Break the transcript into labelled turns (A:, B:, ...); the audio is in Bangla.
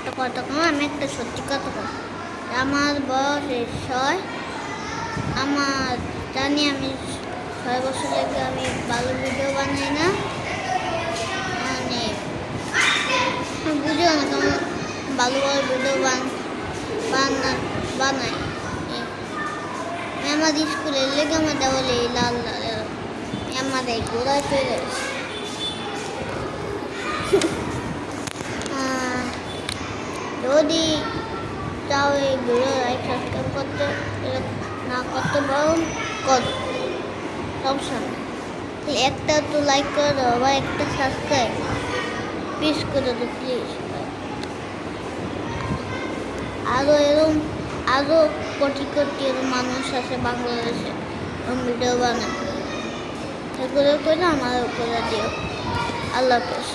A: একটা কথা কম, আমি একটা সত্যি কথা কম। আমার বয়স 6, আমার জানি আমি 6 বছর থেকে আমি ভালো ভিডিও বানাই না, মানে বুঝো না কেমন ভালো ভালো ভিডিও বানাই। আমার স্কুলের লেগে আমার দেওয়ালে লাল লাল আমার এই গোড়ায় চলে গেছে। যদি চাও এই ভিডিও লাইক সাবস্ক্রাইব করতে না করতে পারো করো, সমস্যা নেই। একটা তো লাইক করে দাও বা একটা সাবস্ক্রাইব প্লিজ করে দাও প্লিজ। আরও কোটি কোটি মানুষ আছে বাংলাদেশে ভিডিও বানায়, এগুলো করে আমার উপরে দিও। আল্লাহ হাফেজ।